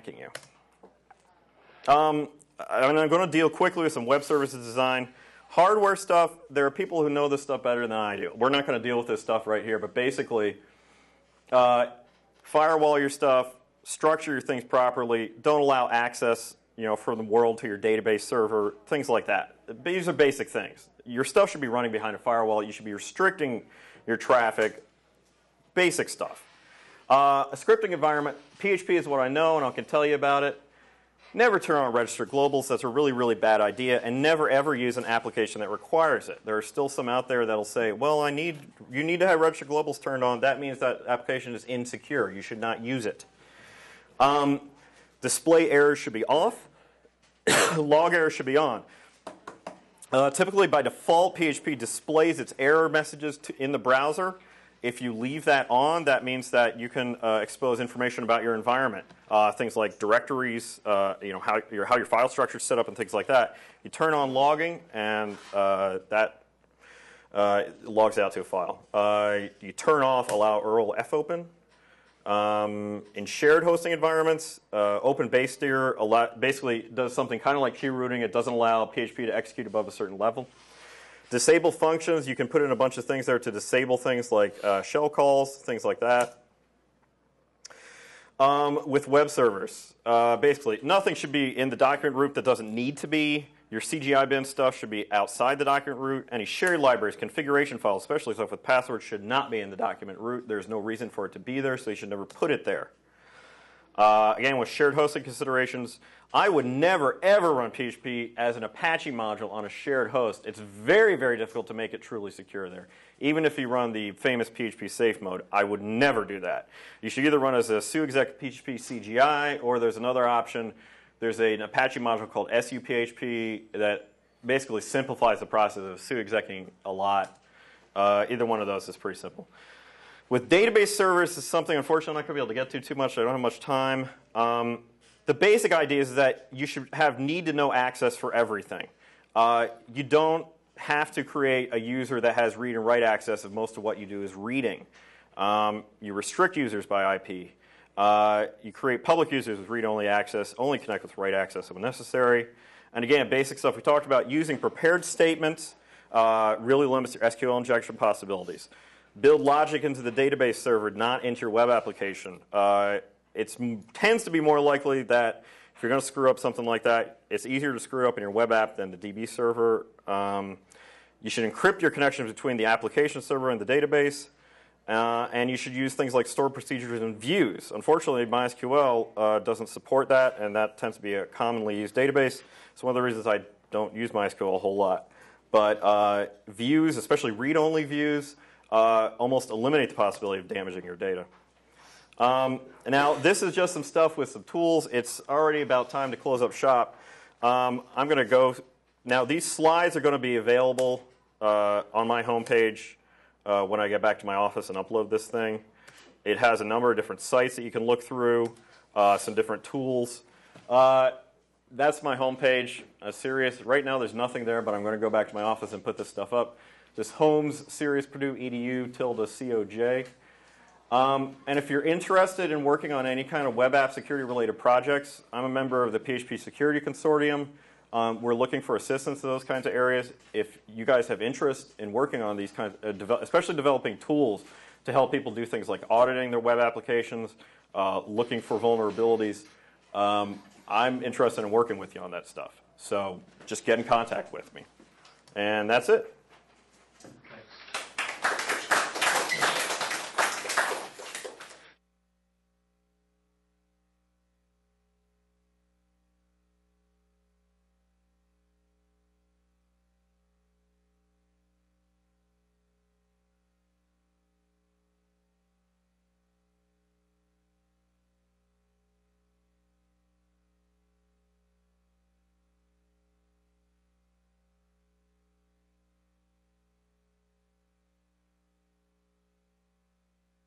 hacking you. I'm going to deal quickly with some web services design. Hardware stuff, there are people who know this stuff better than I do. We're not going to deal with this stuff right here, but basically, firewall your stuff, structure your things properly, don't allow access from the world to your database server, things like that. These are basic things. Your stuff should be running behind a firewall. You should be restricting your traffic, basic stuff. A scripting environment, PHP is what I know, and I can tell you about it. Never turn on registered globals. That's a really, really bad idea. And never, ever use an application that requires it. There are still some out there that will say, well, you need to have registered globals turned on. That means that application is insecure. You should not use it. Display errors should be off. Log errors should be on. Typically, by default, PHP displays its error messages in the browser. If you leave that on, that means that you can expose information about your environment. Things like directories, how your file structure is set up and things like that. You turn on logging, and that logs out to a file. You turn off allow URL fopen. In shared hosting environments, open base steer basically does something kind of like key routing. It doesn't allow PHP to execute above a certain level. Disable functions, you can put in a bunch of things there to disable things like shell calls, things like that. With web servers, basically nothing should be in the document root that doesn't need to be. Your CGI bin stuff should be outside the document root. Any shared libraries, configuration files, especially stuff with passwords, should not be in the document root. There's no reason for it to be there, so you should never put it there. Again, with shared hosting considerations, I would never, ever run PHP as an Apache module on a shared host. It's very, very difficult to make it truly secure there. Even if you run the famous PHP safe mode, I would never do that. You should either run as a suexec PHP CGI, or there's another option. There's an Apache module called SUPHP that basically simplifies the process of suexecing a lot. Either one of those is pretty simple. With database servers, this is something, unfortunately, I'm not going to be able to get to too much. I don't have much time. The basic idea is that you should have need-to-know access for everything. You don't have to create a user that has read and write access if most of what you do is reading. You restrict users by IP. You create public users with read-only access, only connect with write access when necessary. And again, basic stuff we talked about, using prepared statements really limits your SQL injection possibilities. Build logic into the database server, not into your web application. It tends to be more likely that if you're going to screw up something like that, it's easier to screw up in your web app than the DB server. You should encrypt your connections between the application server and the database. And you should use things like stored procedures and views. Unfortunately, MySQL doesn't support that, and that tends to be a commonly used database. It's one of the reasons I don't use MySQL a whole lot. But views, especially read-only views, almost eliminate the possibility of damaging your data. Now, this is just some stuff with some tools. It's already about time to close up shop. I'm going to go. Now, these slides are going to be available on my homepage when I get back to my office and upload this thing. It has a number of different sites that you can look through, some different tools. That's my homepage, CERIAS. Right now, there's nothing there, but I'm going to go back to my office and put this stuff up. This homes CERIAS Purdue edu/COJ. And if you're interested in working on any kind of web app security related projects, I'm a member of the PHP Security Consortium. We're looking for assistance in those kinds of areas. If you guys have interest in working on these kinds, especially developing tools to help people do things like auditing their web applications, looking for vulnerabilities, I'm interested in working with you on that stuff. So just get in contact with me. And that's it.